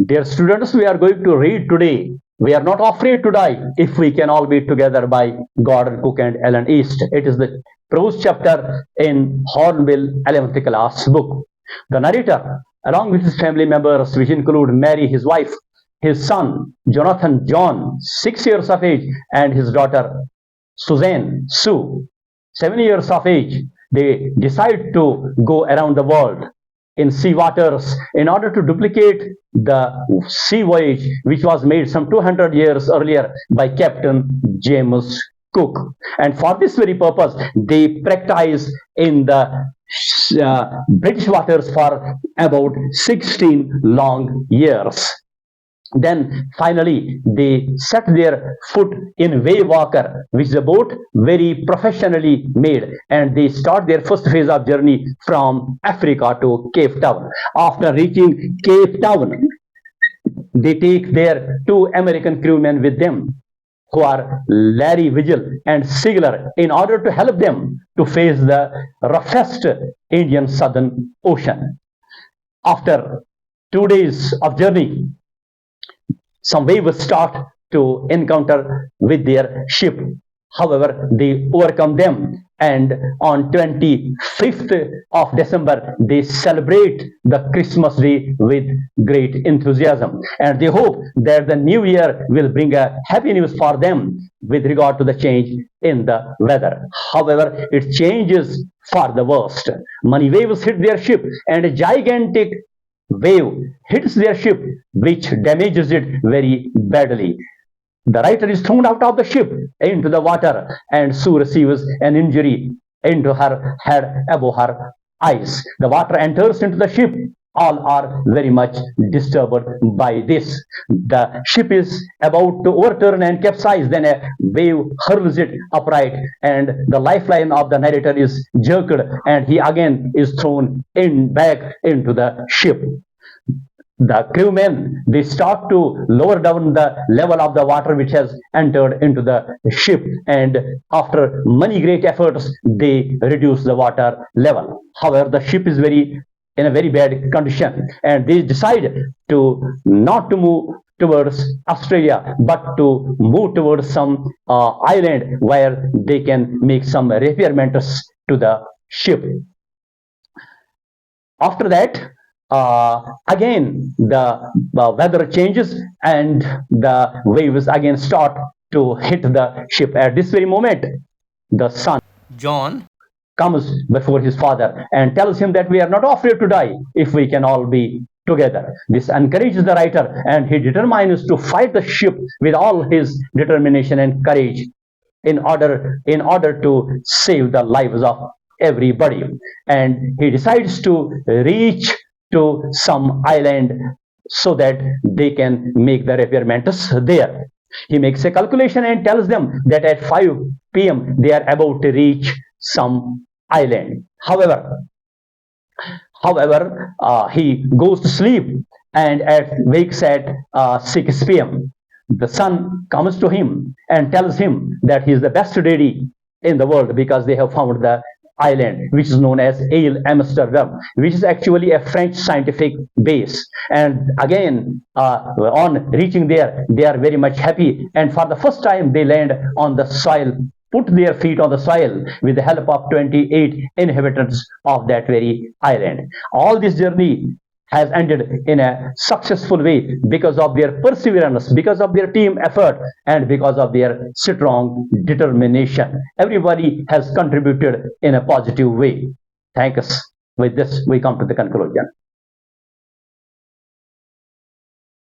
Dear students, we are going to read today. We are not afraid to die if we can all be together by Gordon Cook and Ellen East. It is the prose chapter in Hornbill 11th class book. The narrator, along with his family members, which include Mary, his wife, his son, Jonathan John, 6 years of age, and his daughter, Suzanne Sue, 7 years of age, they decide to go around the world in sea waters in order to duplicate the sea voyage which was made some 200 years earlier by Captain James Cook. And for this very purpose, they practice in the British waters for about 16 long years. Then finally they set their foot in Wave Walker, which is a boat very professionally made, and they start their first phase of journey from Africa to Cape Town. After reaching Cape Town, they take their two American crewmen with them, who are Larry Vigil and Sigler, in order to help them to face the roughest Indian Southern Ocean. After 2 days of journey, some waves start to encounter with their ship. However, they overcome them, and on 25th of December, they celebrate the Christmas Day with great enthusiasm. And they hope that the new year will bring a happy news for them with regard to the change in the weather. However, it changes for the worst. Many waves hit their ship, and a gigantic wave hits their ship, which damages it very badly. The writer is thrown out of the ship into the water, and Sue receives an injury into her head above her eyes. The water enters into the ship. All are very much disturbed by this. The ship is about to overturn and capsize. Then a wave hurls it upright, and the lifeline of the narrator is jerked, and he again is thrown back into the ship. The crewmen, they start to lower down the level of the water which has entered into the ship, and after many great efforts, they reduce the water level. However, the ship is in a very bad condition, and they decide to not to move towards Australia, but to move towards some island where they can make some repairs to the ship. After that, again the weather changes, and the waves again start to hit the ship. At this very moment, the son John comes before his father and tells him that we are not afraid to die if we can all be together. This encourages the writer, and he determines to fight the ship with all his determination and courage in order to save the lives of everybody. And he decides to reach to some island so that they can make the repairs there. He makes a calculation and tells them that at 5 p.m. they are about to reach some island. However, he goes to sleep and wakes at 6 p.m. The son comes to him and tells him that he is the best daddy in the world because they have found the island, which is known as Ile Amsterdam, which is actually a French scientific base. And again, on reaching there, they are very much happy, and for the first time they land on the soil, put their feet on the soil with the help of 28 inhabitants of that very island. All this journey has ended in a successful way because of their perseverance, because of their team effort, and because of their strong determination. Everybody has contributed in a positive way. Thanks. With this, we come to the conclusion.